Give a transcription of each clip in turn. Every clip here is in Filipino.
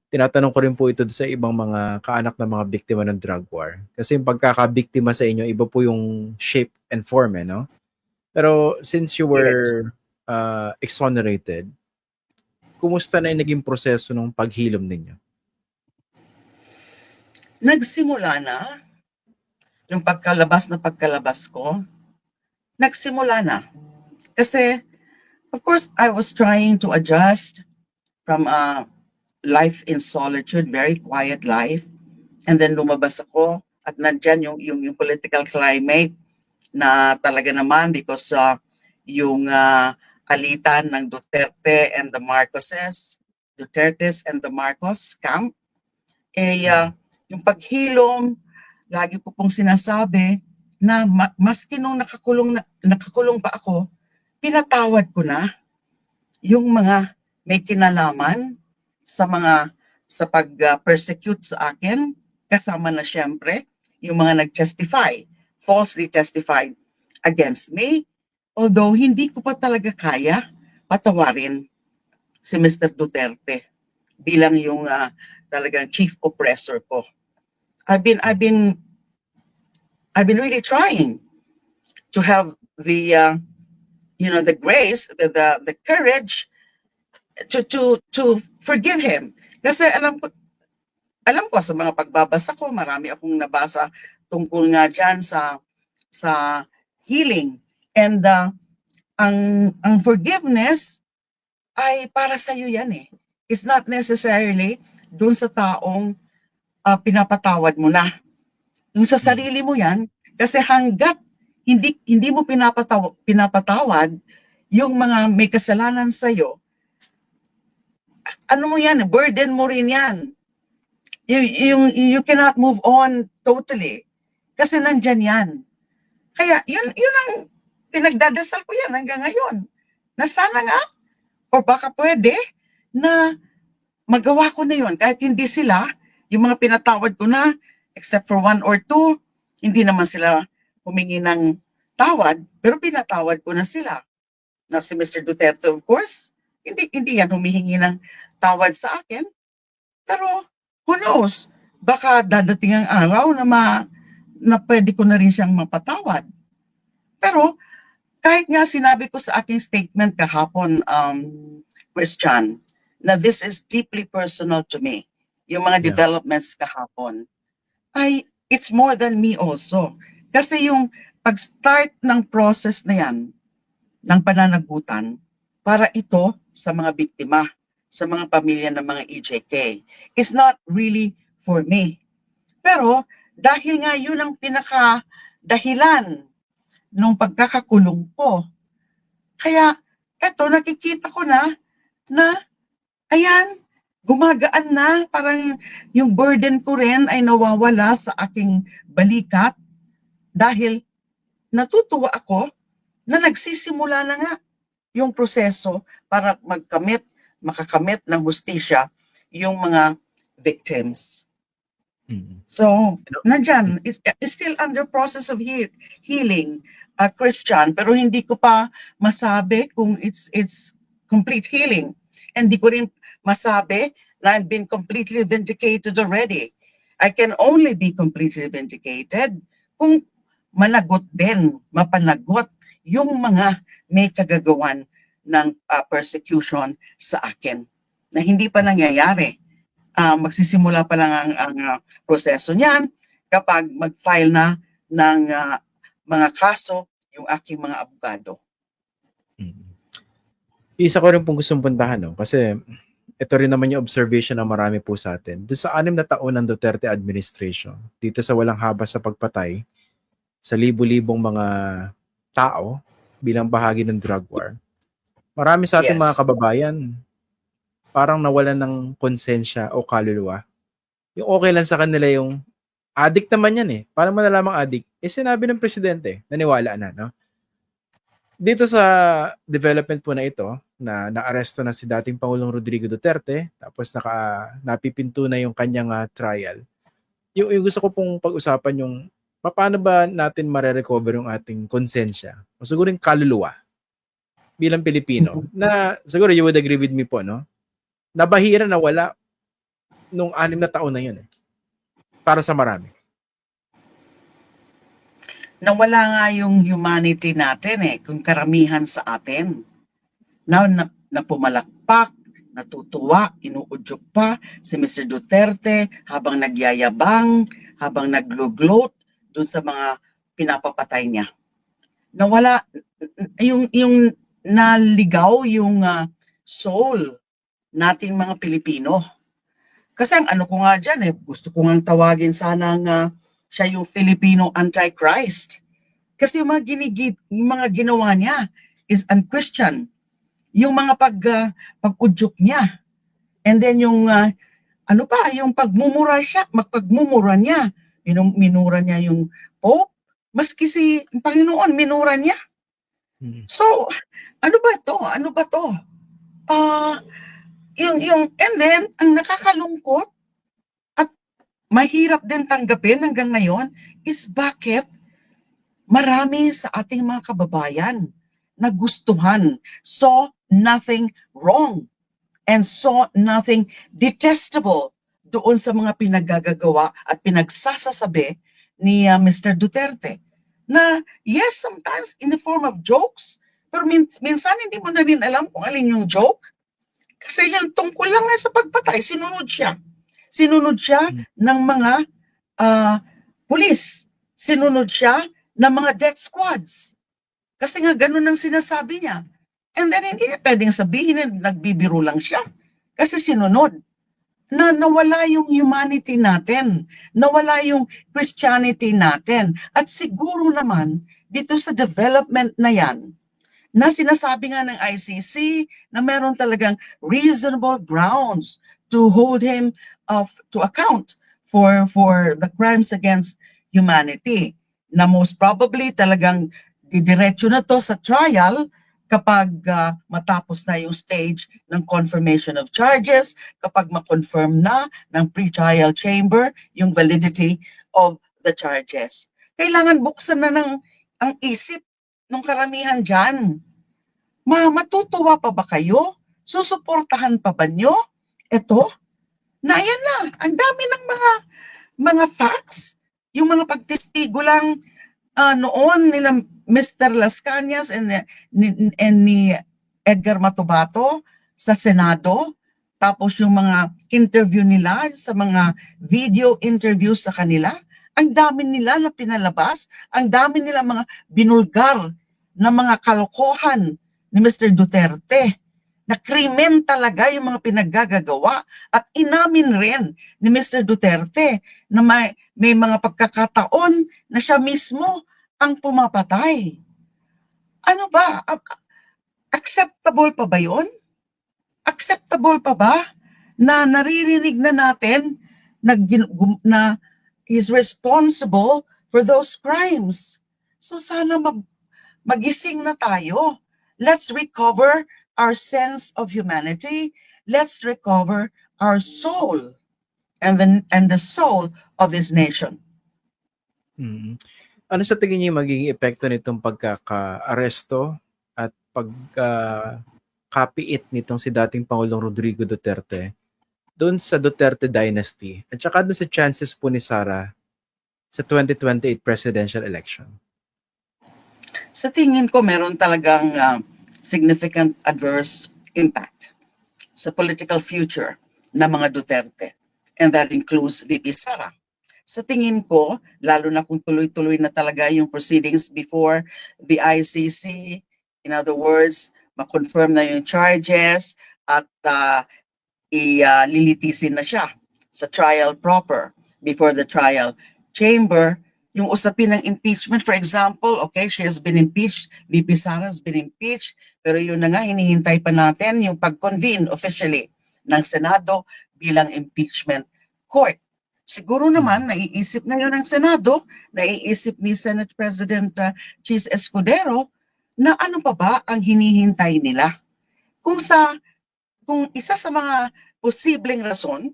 tinatanong ko rin po ito sa ibang mga kaanak ng mga biktima ng drug war. Kasi yung pagkakabiktima sa inyo, iba po yung shape and form, no? Pero since you Yes. were exonerated, kumusta na yung naging proseso ng paghilom ninyo? Nagsimula na, yung pagkalabas ko, nagsimula na. Kasi, of course, I was trying to adjust from a life in solitude, very quiet life. And then lumabas ako at nandyan yung political climate na talaga naman because yung alitan ng Duterte and the Marcoses, Dutertes and the Marcos camp, yung paghilom, lagi ko pong sinasabi na maski nung nakakulong pa ako, pinatawad ko na yung mga may kinalaman sa pag-persecute sa akin, kasama na siyempre yung mga nag-testify, falsely testified against me, although hindi ko pa talaga kaya patawarin si Mr. Duterte bilang yung talagang chief oppressor ko. I've been really trying to have the the grace, the courage to forgive him. Kasi alam ko sa mga pagbabasa ko, marami akong nabasa tungkol nga diyan sa healing. And ang forgiveness ay para sa iyo yan eh. It's not necessarily dun sa taong pinapatawad mo na. Yung sa sarili mo yan, kasi hanggat hindi mo pinapatawad yung mga may kasalanan sa iyo, ano mo yan, burden mo rin yan. You cannot move on totally. Kasi nandyan yan. Kaya yun ang pinagdadasal ko yan hanggang ngayon. Na sana nga, o baka pwede, na magawa ko na yun. Kahit hindi sila, yung mga pinatawad ko na, except for 1 or 2, hindi naman sila humingi ng tawad, pero pinatawad ko na sila. Now, si Mr. Duterte, of course, hindi yan humihingi ng tawad sa akin. Pero, who knows? Baka dadating ang araw na pwede ko na rin siyang mapatawad. Pero, kahit nga sinabi ko sa aking statement kahapon, Christian, na this is deeply personal to me, yung mga developments kahapon, it's more than me also. Kasi yung pag-start ng process na yan, ng pananagutan, para ito sa mga biktima, sa mga pamilya ng mga EJK, is not really for me. Pero dahil nga yun ang pinaka-dahilan nung pagkakakulong ko, kaya eto nakikita ko na ayan, gumagaan na, parang yung burden ko rin ay nawawala sa aking balikat dahil natutuwa ako na nagsisimula na nga yung proseso para makakamit ng hustisya yung mga victims. So, nandyan, it's still under process of healing, Christian, pero hindi ko pa masabi kung it's complete healing. And hindi ko rin masabi na I've been completely vindicated already. I can only be completely vindicated kung mapanagot yung mga may kagagawan ng persecution sa akin na hindi pa nangyayari. Magsisimula pa lang ang proseso niyan kapag mag-file na ng mga kaso yung aking mga abogado. Isa ko rin pong gustong puntahan, no? Kasi ito rin naman yung observation ng marami po sa atin. Doon sa 6 na taon ng Duterte administration, dito sa walang habas sa pagpatay, sa libu-libong mga tao bilang bahagi ng drug war, marami sa ating mga kababayan parang nawalan ng konsensya o kaluluwa. Yung okay lang sa kanila yung addict naman yan eh. Paano mo nalamang addict? Sinabi ng presidente, naniwala na, no? Dito sa development po na ito, na naaresto na si dating Pangulong Rodrigo Duterte, tapos napipinto na yung kanyang trial. Yung gusto ko pong pag-usapan yung paano ba natin mare-recover yung ating konsensya o siguro yung kaluluwa bilang Pilipino na siguro you would agree with me po, no? Nabahira na wala nung 6 na taon na yun para sa marami. Nawala nga yung humanity natin kung karamihan sa atin. Na pumalakpak, natutuwa, inuudyok pa si Mr. Duterte habang nagyayabang, habang nagluglot dun sa mga pinapapatay niya. Nawala yung naligaw yung soul nating mga Pilipino. Kasi ang ano ko nga dyan gusto ko nga tawagin sana nga siya yung Filipino Antichrist. Kasi yung mga ginawa niya is unchristian. Yung mga pag-udyok niya. And then yung yung pagmumura niya. Minura niya yung Pope. Maski si Panginoon, minura niya. So, ano ba to? And then, ang nakakalungkot at mahirap din tanggapin hanggang ngayon is bakit marami sa ating mga kababayan nagustuhan, saw nothing wrong, and saw nothing detestable doon sa mga pinaggagawa at pinagsasasabi ni Mr. Duterte. Na yes, sometimes in the form of jokes, pero minsan hindi mo na rin alam kung alin yung joke. Kasi yan tungkol lang na sa pagpatay, sinunod siya. Sinunod siya ng mga pulis. Sinunod siya ng mga death squads. Kasi nga ganun ang sinasabi niya. And then hindi niya pwedeng sabihin na nagbibiro lang siya. Kasi sinunod. Nawala yung humanity natin. Nawala yung Christianity natin. At siguro naman, dito sa development na yan, na sinasabi nga ng ICC na meron talagang reasonable grounds to hold him to account for the crimes against humanity. Na most probably talagang didiretso na to sa trial kapag matapos na yung stage ng confirmation of charges, kapag ma-confirm na ng pre-trial chamber yung validity of the charges. Kailangan buksan na ang isip ng karamihan dyan. Matutuwa pa ba kayo? Susuportahan pa ba nyo? Ito, na ayan na, ang dami ng mga facts, yung mga pagtestigo lang noon nila Mr. Las Cañas and ni Edgar Matubato sa Senado, tapos yung mga interview nila sa mga video interviews sa kanila, ang dami nila na pinalabas, ang dami nila mga binulgar na mga kalokohan ni Mr. Duterte, na krimen talaga yung mga pinaggagawa at inamin rin ni Mr. Duterte na may mga pagkakataon na siya mismo ang pumapatay. Ano ba? Acceptable pa ba yun? Acceptable pa ba na naririnig na natin na is responsible for those crimes? So sana magising na tayo. Let's recover our sense of humanity. Let's recover our soul and the soul of this nation. Ano sa tingin niyo magiging epekto nitong pagkaka-aresto at pagkapiit nitong si dating Pangulong Rodrigo Duterte doon sa Duterte dynasty at saka doon sa chances po ni Sara sa 2028 presidential election? Sa tingin ko meron talagang significant adverse impact sa political future ng mga Duterte, and that includes VP Sara. Sa tingin ko, lalo na kung tuloy-tuloy na talaga yung proceedings before the ICC, in other words, ma-confirm na yung charges at ililitisin na siya sa trial proper before the trial chamber. Yung usapin ng impeachment, for example, okay, she has been impeached, VP Sara has been impeached, pero yun na nga, hinihintay pa natin yung pag-convene officially ng Senado bilang impeachment court. Siguro naman, naiisip na yun ng Senado, naiisip ni Senate President Chis Escudero, na ano pa ba ang hinihintay nila? Kung isa sa mga posibleng rason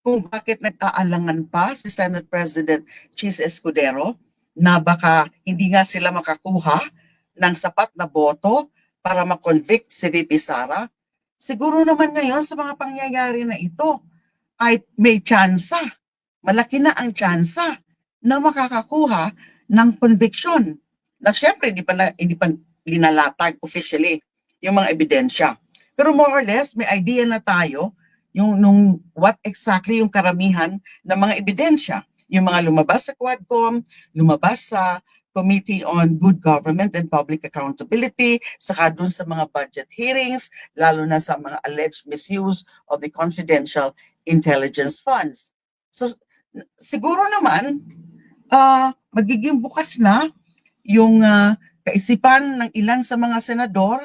kung bakit nag-aalangan pa si Senate President Chis Escudero na baka hindi nga sila makakuha ng sapat na boto para ma-convict si VP Sara, siguro naman ngayon sa mga pangyayari na ito, ay may tsansa, malaki na ang tsansa na makakakuha ng conviction. Na syempre, hindi pa linalatag officially yung mga ebidensya. Pero more or less, may idea na tayo nung what exactly yung karamihan ng mga ebidensya. Yung mga lumabas sa Quadcom, lumabas sa Committee on Good Government and Public Accountability, saka dun sa mga budget hearings, lalo na sa mga alleged misuse of the confidential intelligence funds. So, siguro naman, magiging bukas na yung kaisipan ng ilan sa mga senador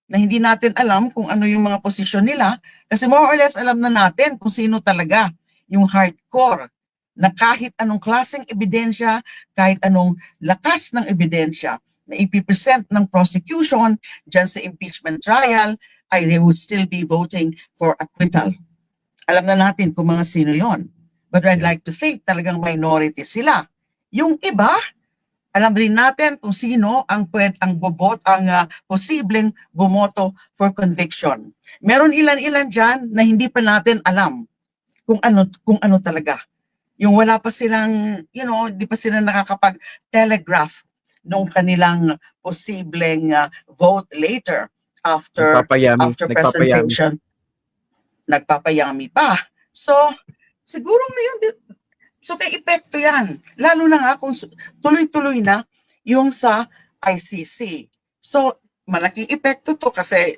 na hindi natin alam kung ano yung mga posisyon nila kasi more or less alam na natin kung sino talaga yung hardcore na kahit anong klaseng ebidensya, kahit anong lakas ng ebidensya na ipipresent ng prosecution dyan sa impeachment trial, ay they would still be voting for acquittal. Alam na natin kung mga sino yon. But I'd like to think talagang minority sila. Yung iba, alam rin natin kung sino ang posibleng bumoto for conviction. Meron ilan-ilan dyan na hindi pa natin alam kung ano talaga. Yung wala pa silang, hindi pa sila nakakapag-telegraph nung kanilang posibleng vote later after presentation. Nagpapayami pa. So, siguro ngayon, so may epekto yan. Lalo na nga kung tuloy-tuloy na yung sa ICC. So, malaking epekto to kasi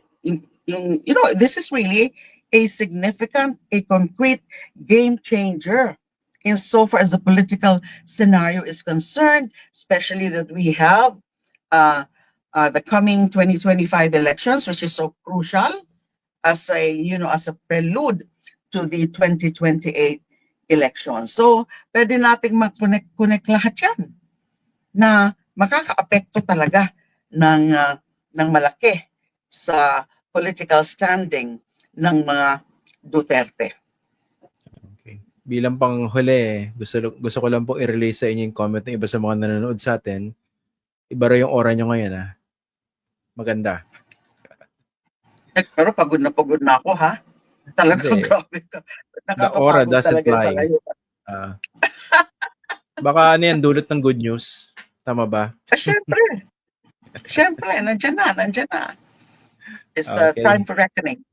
this is really a significant, a concrete game changer insofar as the political scenario is concerned, especially that we have the coming 2025 elections, which is so crucial as a prelude to the 2028 election. So, pwede nating mag-connect lahat yan na makaka-apekto talaga ng malaki sa political standing ng mga Duterte. Okay. Bilang panghuli, gusto ko lang po i-release sa inyo yung comment ng iba sa mga nanonood sa atin. Iba rin yung aura nyo ngayon, ha? Maganda. Pero pagod na ako, ha? Talagang grabe ka. The aura doesn't lie. Baka ano yan, dulot ng good news. Tama ba? Siyempre. Siyempre, nandyan na. It's time for reckoning.